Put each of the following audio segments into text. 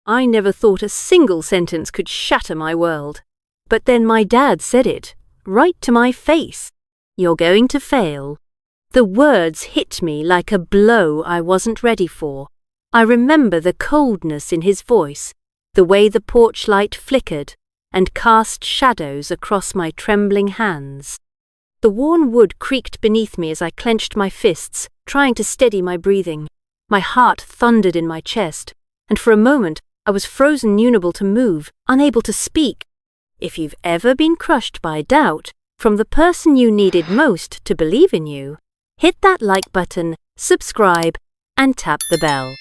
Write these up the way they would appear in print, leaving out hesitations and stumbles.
I never thought a single sentence could shatter my world. But then my dad said it, right to my face. "You're going to fail." The words hit me like a blow I wasn't ready for. I remember the coldness in his voice, the way the porch light flickered and cast shadows across my trembling hands. The worn wood creaked beneath me as I clenched my fists, trying to steady my breathing. My heart thundered in my chest, and for a moment I was frozen, unable to move, unable to speak. If you've ever been crushed by doubt from the person you needed most to believe in you, hit that like button, subscribe, and tap the bell.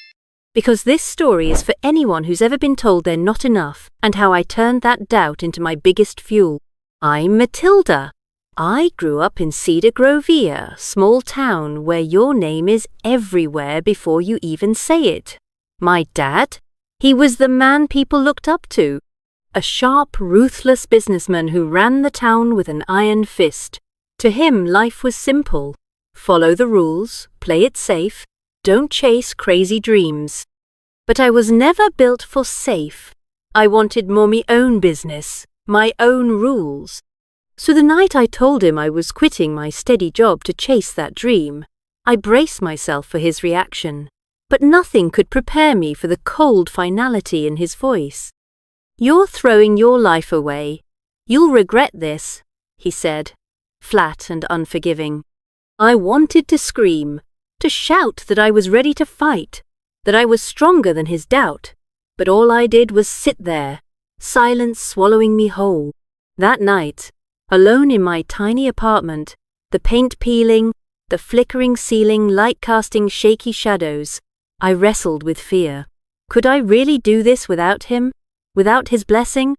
Because this story is for anyone who's ever been told they're not enough and how I turned that doubt into my biggest fuel. I'm Matilda. I grew up in Cedar Grove, a small town where your name is everywhere before you even say it. My dad? He was the man people looked up to. A sharp, ruthless businessman who ran the town with an iron fist. To him, life was simple. Follow the rules, play it safe, don't chase crazy dreams. But I was never built for safe. I wanted more me own business, my own rules. So the night I told him I was quitting my steady job to chase that dream, I braced myself for his reaction. But nothing could prepare me for the cold finality in his voice. "You're throwing your life away. You'll regret this," he said, flat and unforgiving. I wanted to scream, to shout that I was ready to fight, that I was stronger than his doubt, but all I did was sit there, silence swallowing me whole. That night, alone in my tiny apartment, the paint peeling, the flickering ceiling light casting shaky shadows, I wrestled with fear. Could I really do this without him? Without his blessing?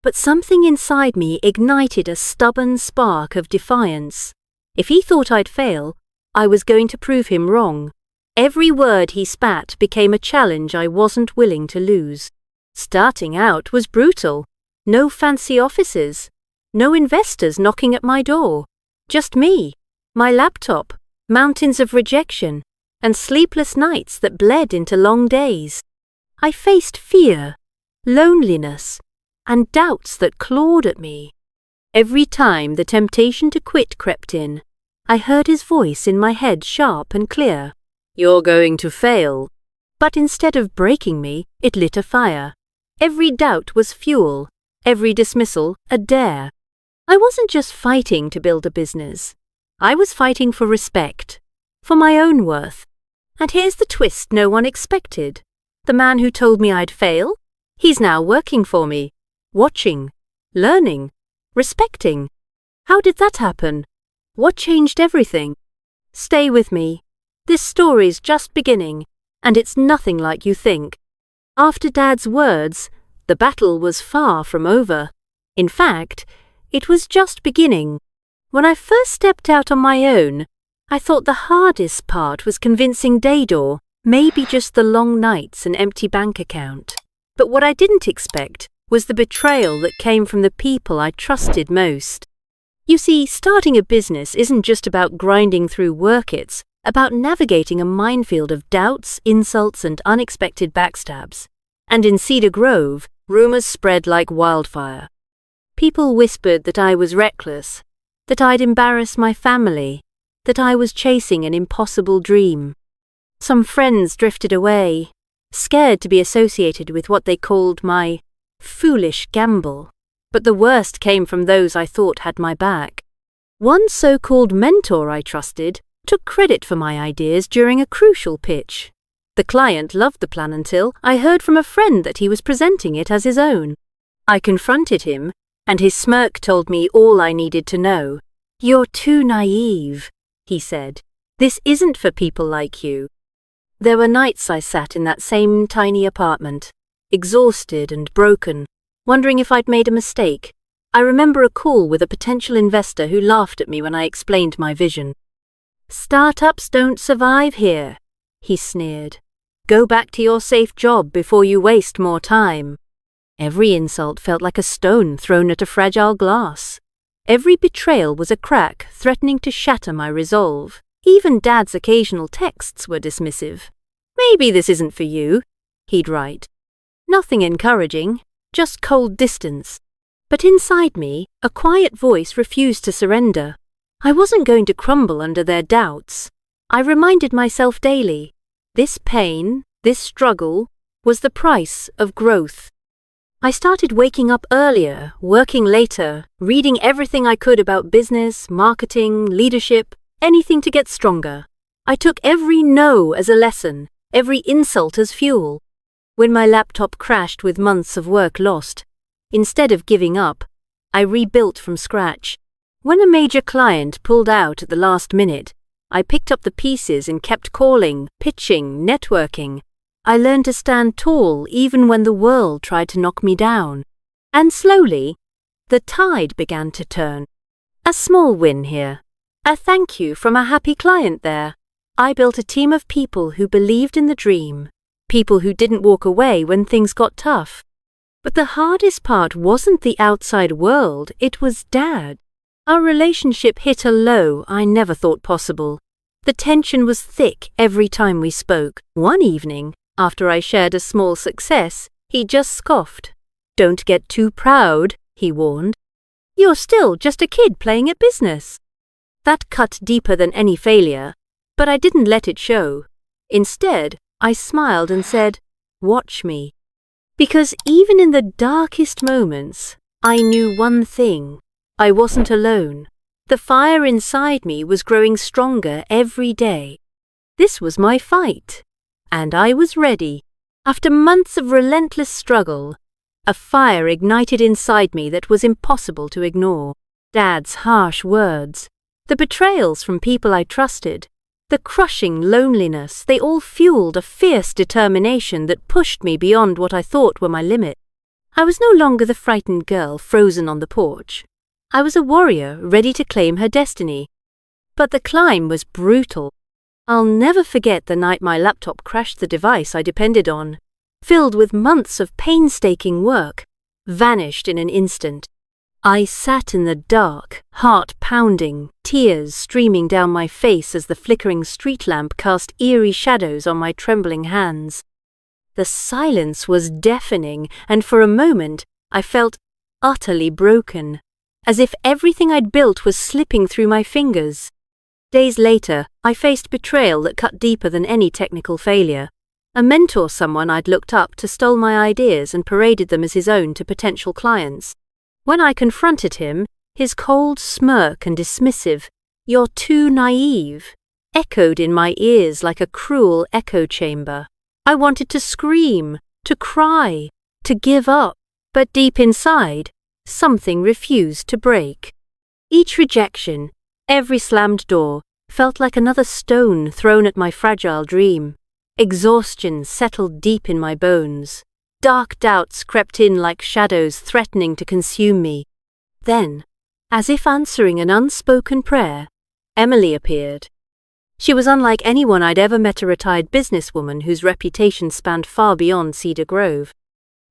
But something inside me ignited a stubborn spark of defiance. If he thought I'd fail, I was going to prove him wrong. Every word he spat became a challenge I wasn't willing to lose. Starting out was brutal. No fancy offices. No investors knocking at my door. Just me, my laptop, mountains of rejection, and sleepless nights that bled into long days. I faced fear, loneliness, and doubts that clawed at me. Every time the temptation to quit crept in, I heard his voice in my head sharp and clear. "You're going to fail." But instead of breaking me, it lit a fire. Every doubt was fuel, every dismissal a dare. I wasn't just fighting to build a business. I was fighting for respect, for my own worth. And here's the twist no one expected. The man who told me I'd fail, he's now working for me, watching, learning, respecting. How did that happen? What changed everything? Stay with me. This story's just beginning, and it's nothing like you think. After Dad's words, the battle was far from over. In fact, it was just beginning. When I first stepped out on my own, I thought the hardest part was convincing Daydor, maybe just the long nights and empty bank account. But what I didn't expect was the betrayal that came from the people I trusted most. You see, starting a business isn't just about grinding through work, it's about navigating a minefield of doubts, insults, and unexpected backstabs. And in Cedar Grove, rumors spread like wildfire. People whispered that I was reckless, that I'd embarrass my family, that I was chasing an impossible dream. Some friends drifted away, scared to be associated with what they called my foolish gamble. But the worst came from those I thought had my back. One so-called mentor I trusted took credit for my ideas during a crucial pitch. The client loved the plan until I heard from a friend that he was presenting it as his own. I confronted him, and his smirk told me all I needed to know. "You're too naive," he said. "This isn't for people like you." There were nights I sat in that same tiny apartment, exhausted and broken, wondering if I'd made a mistake. I remember a call with a potential investor who laughed at me when I explained my vision. "Startups don't survive here," he sneered. "Go back to your safe job before you waste more time." Every insult felt like a stone thrown at a fragile glass. Every betrayal was a crack threatening to shatter my resolve. Even Dad's occasional texts were dismissive. "Maybe this isn't for you," he'd write. Nothing encouraging, just cold distance. But inside me, a quiet voice refused to surrender. I wasn't going to crumble under their doubts. I reminded myself daily, this pain, this struggle, was the price of growth. I started waking up earlier, working later, reading everything I could about business, marketing, leadership, anything to get stronger. I took every no as a lesson, every insult as fuel. When my laptop crashed with months of work lost, instead of giving up, I rebuilt from scratch. When a major client pulled out at the last minute, I picked up the pieces and kept calling, pitching, networking. I learned to stand tall even when the world tried to knock me down. And slowly, the tide began to turn. A small win here. A thank you from a happy client there. I built a team of people who believed in the dream. People who didn't walk away when things got tough. But the hardest part wasn't the outside world, it was Dad. Our relationship hit a low I never thought possible. The tension was thick every time we spoke. One evening, after I shared a small success, he just scoffed. "Don't get too proud," he warned. "You're still just a kid playing at business." That cut deeper than any failure, but I didn't let it show. Instead, I smiled and said, "Watch me." Because even in the darkest moments, I knew one thing. I wasn't alone. The fire inside me was growing stronger every day. This was my fight. And I was ready. After months of relentless struggle, a fire ignited inside me that was impossible to ignore. Dad's harsh words, the betrayals from people I trusted, the crushing loneliness, they all fueled a fierce determination that pushed me beyond what I thought were my limits. I was no longer the frightened girl frozen on the porch. I was a warrior ready to claim her destiny. But the climb was brutal. I'll never forget the night my laptop crashed. The device I depended on, filled with months of painstaking work, vanished in an instant. I sat in the dark, heart pounding, tears streaming down my face as the flickering street lamp cast eerie shadows on my trembling hands. The silence was deafening, and for a moment I felt utterly broken, as if everything I'd built was slipping through my fingers. Days later, I faced betrayal that cut deeper than any technical failure. A mentor, someone I'd looked up to, stole my ideas and paraded them as his own to potential clients. When I confronted him, his cold smirk and dismissive, "You're too naive," echoed in my ears like a cruel echo chamber. I wanted to scream, to cry, to give up, but deep inside, something refused to break. Each rejection, every slammed door, felt like another stone thrown at my fragile dream. Exhaustion settled deep in my bones. Dark doubts crept in like shadows threatening to consume me. Then, as if answering an unspoken prayer, Emily appeared. She was unlike anyone I'd ever met, a retired businesswoman whose reputation spanned far beyond Cedar Grove.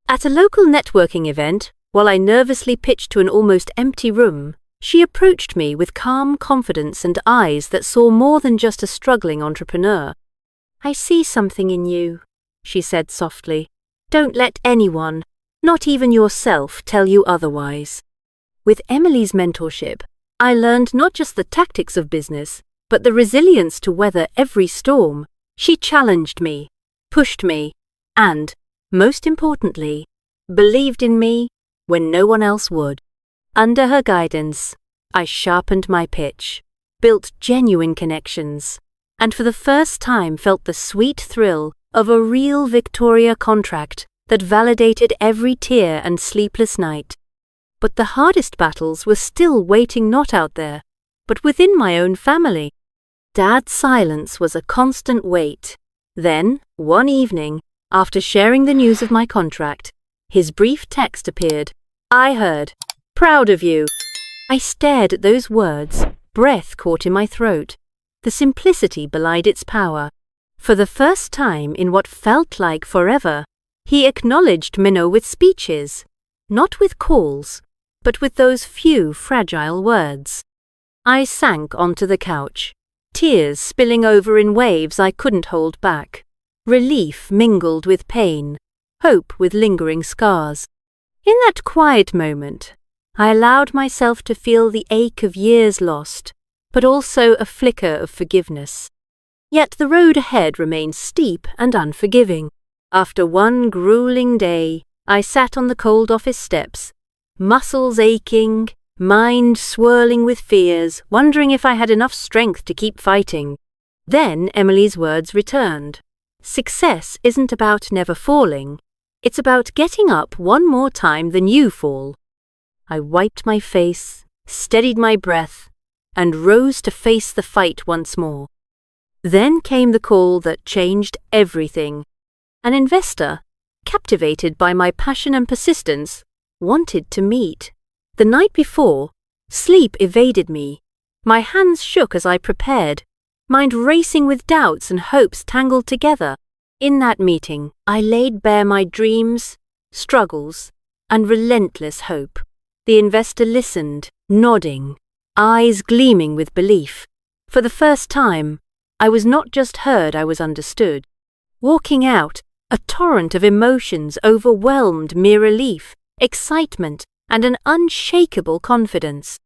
At a local networking event, while I nervously pitched to an almost empty room, she approached me with calm confidence and eyes that saw more than just a struggling entrepreneur. "I see something in you," she said softly. "Don't let anyone, not even yourself, tell you otherwise." With Emily's mentorship, I learned not just the tactics of business, but the resilience to weather every storm. She challenged me, pushed me, and, most importantly, believed in me when no one else would. Under her guidance, I sharpened my pitch, built genuine connections, and for the first time felt the sweet thrill of a real Victoria contract that validated every tear and sleepless night. But the hardest battles were still waiting, not out there, but within my own family. Dad's silence was a constant weight. Then, one evening, after sharing the news of my contract, his brief text appeared. "I heard. Proud of you." I stared at those words, breath caught in my throat. The simplicity belied its power. For the first time in what felt like forever, he acknowledged Minnow with speeches, not with calls, but with those few fragile words. I sank onto the couch, tears spilling over in waves I couldn't hold back. Relief mingled with pain. hope with lingering scars. In that quiet moment, I allowed myself to feel the ache of years lost, but also a flicker of forgiveness. Yet the road ahead remained steep and unforgiving. After one grueling day, I sat on the cold office steps, muscles aching, mind swirling with fears, wondering if I had enough strength to keep fighting. Then Emily's words returned. Success isn't about never falling. It's about getting up one more time than you fall. I wiped my face, steadied my breath, and rose to face the fight once more. Then came the call that changed everything. An investor, captivated by my passion and persistence, wanted to meet. The night before, sleep evaded me. My hands shook as I prepared, mind racing with doubts and hopes tangled together. In that meeting, I laid bare my dreams, struggles, and relentless hope. The investor listened, nodding, eyes gleaming with belief. For the first time, I was not just heard, I was understood. Walking out, a torrent of emotions overwhelmed mere relief, excitement, and an unshakable confidence.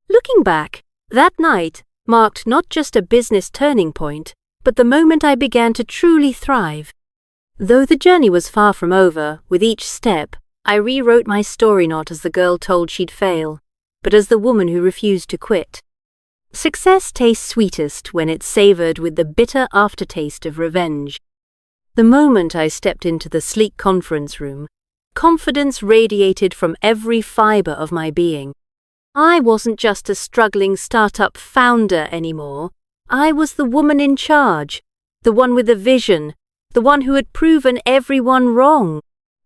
Looking back, that night marked not just a business turning point, but the moment I began to truly thrive. Though the journey was far from over, with each step, I rewrote my story not as the girl told she'd fail, but as the woman who refused to quit. Success tastes sweetest when it's savoured with the bitter aftertaste of revenge. The moment I stepped into the sleek conference room, confidence radiated from every fibre of my being. I wasn't just a struggling startup founder anymore. I was the woman in charge, the one with a vision, the one who had proven everyone wrong.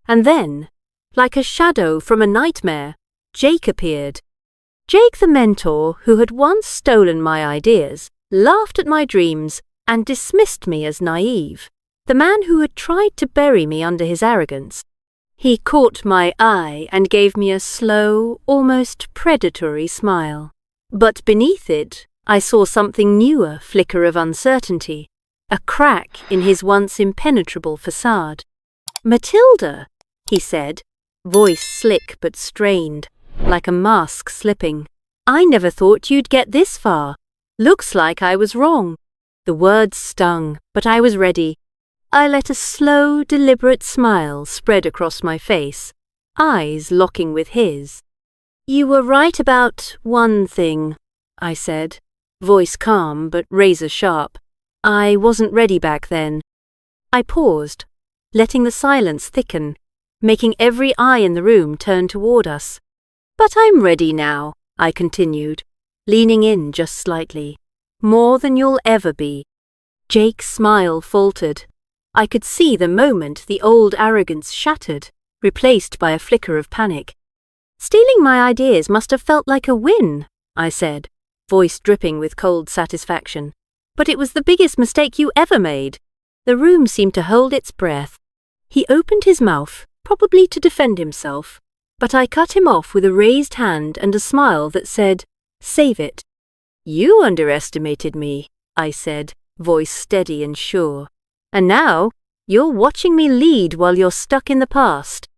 And then, like a shadow from a nightmare, Jake appeared. Jake, the mentor who had once stolen my ideas, laughed at my dreams and dismissed me as naive. The man who had tried to bury me under his arrogance. He caught my eye and gave me a slow, almost predatory smile. But beneath it, I saw something newer flicker of uncertainty, a crack in his once impenetrable facade. "Matilda," he said, voice slick but strained, like a mask slipping. "I never thought you'd get this far. Looks like I was wrong." The words stung, but I was ready. I let a slow, deliberate smile spread across my face, eyes locking with his. "You were right about one thing," I said, voice calm but razor sharp. "I wasn't ready back then." I paused, letting the silence thicken, making every eye in the room turn toward us. "But I'm ready now," I continued, leaning in just slightly. "More than you'll ever be." Jake's smile faltered. I could see the moment the old arrogance shattered, replaced by a flicker of panic. "Stealing my ideas must have felt like a win," I said, voice dripping with cold satisfaction. "But it was the biggest mistake you ever made." The room seemed to hold its breath. He opened his mouth, probably to defend himself, but I cut him off with a raised hand and a smile that said, "Save it." "You underestimated me," I said, voice steady and sure. "And now, you're watching me lead while you're stuck in the past."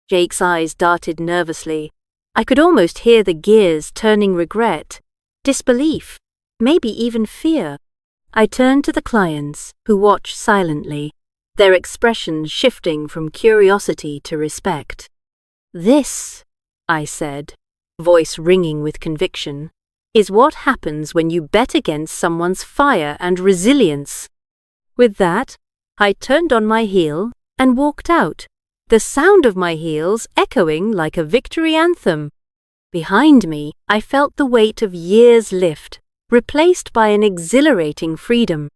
Jake's eyes darted nervously. I could almost hear the gears turning regret, disbelief, maybe even fear. I turned to the clients, who watched silently, their expressions shifting from curiosity to respect. "This," I said, voice ringing with conviction, "is what happens when you bet against someone's fire and resilience." With that, I turned on my heel and walked out, the sound of my heels echoing like a victory anthem. Behind me, I felt the weight of years lift, replaced by an exhilarating freedom.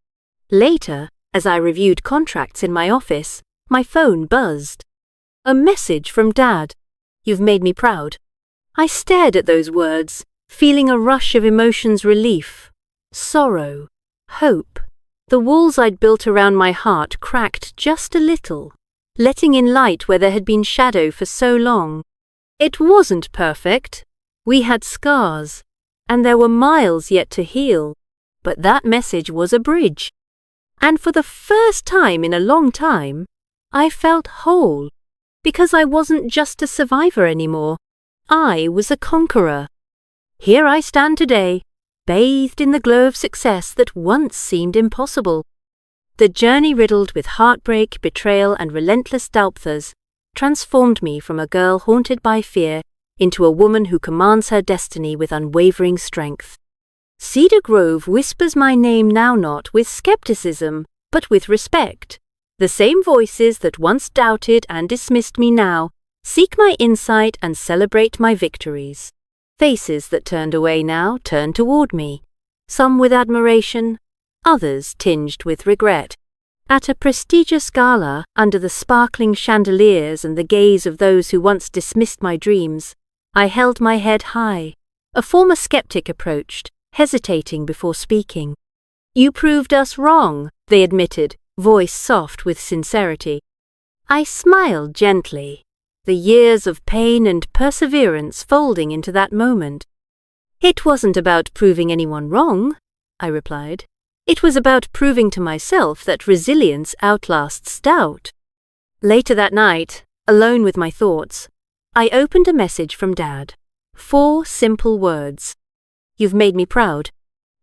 Later, as I reviewed contracts in my office, my phone buzzed. A message from Dad. "You've made me proud." I stared at those words, feeling a rush of emotions: relief, sorrow, hope. The walls I'd built around my heart cracked just a little, letting in light where there had been shadow for so long. It wasn't perfect. We had scars, and there were miles yet to heal, but that message was a bridge. And for the first time in a long time, I felt whole, because I wasn't just a survivor anymore. I was a conqueror. Here I stand today, bathed in the glow of success that once seemed impossible. The journey riddled with heartbreak, betrayal, and relentless doubters transformed me from a girl haunted by fear into a woman who commands her destiny with unwavering strength. Cedar Grove whispers my name now not with skepticism, but with respect. The same voices that once doubted and dismissed me now seek my insight and celebrate my victories. Faces that turned away now turn toward me, some with admiration, others tinged with regret. At a prestigious gala, under the sparkling chandeliers and the gaze of those who once dismissed my dreams, I held my head high. A former skeptic approached, hesitating before speaking. "You proved us wrong," they admitted, voice soft with sincerity. I smiled gently, the years of pain and perseverance folding into that moment. "It wasn't about proving anyone wrong," I replied. "It was about proving to myself that resilience outlasts doubt." Later that night, alone with my thoughts, I opened a message from Dad. 4 simple words. "You've made me proud."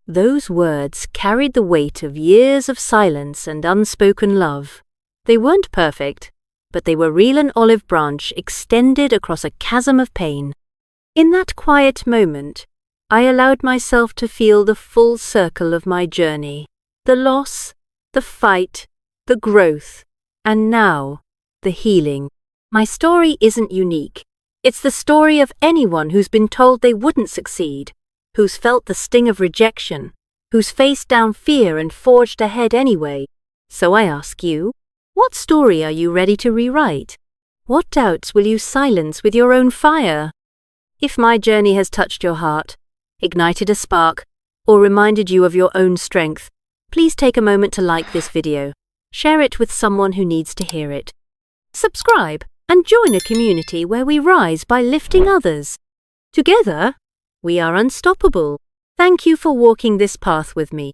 Those words carried the weight of years of silence and unspoken love. They weren't perfect, but they were real, an olive branch extended across a chasm of pain. In that quiet moment, I allowed myself to feel the full circle of my journey, the loss, the fight, the growth, and now, the healing. My story isn't unique. It's the story of anyone who's been told they wouldn't succeed, who's felt the sting of rejection, who's faced down fear and forged ahead anyway. So I ask you, what story are you ready to rewrite? What doubts will you silence with your own fire? If my journey has touched your heart, ignited a spark, or reminded you of your own strength, please take a moment to like this video, share it with someone who needs to hear it. Subscribe and join a community where we rise by lifting others. Together, we are unstoppable. Thank you for walking this path with me.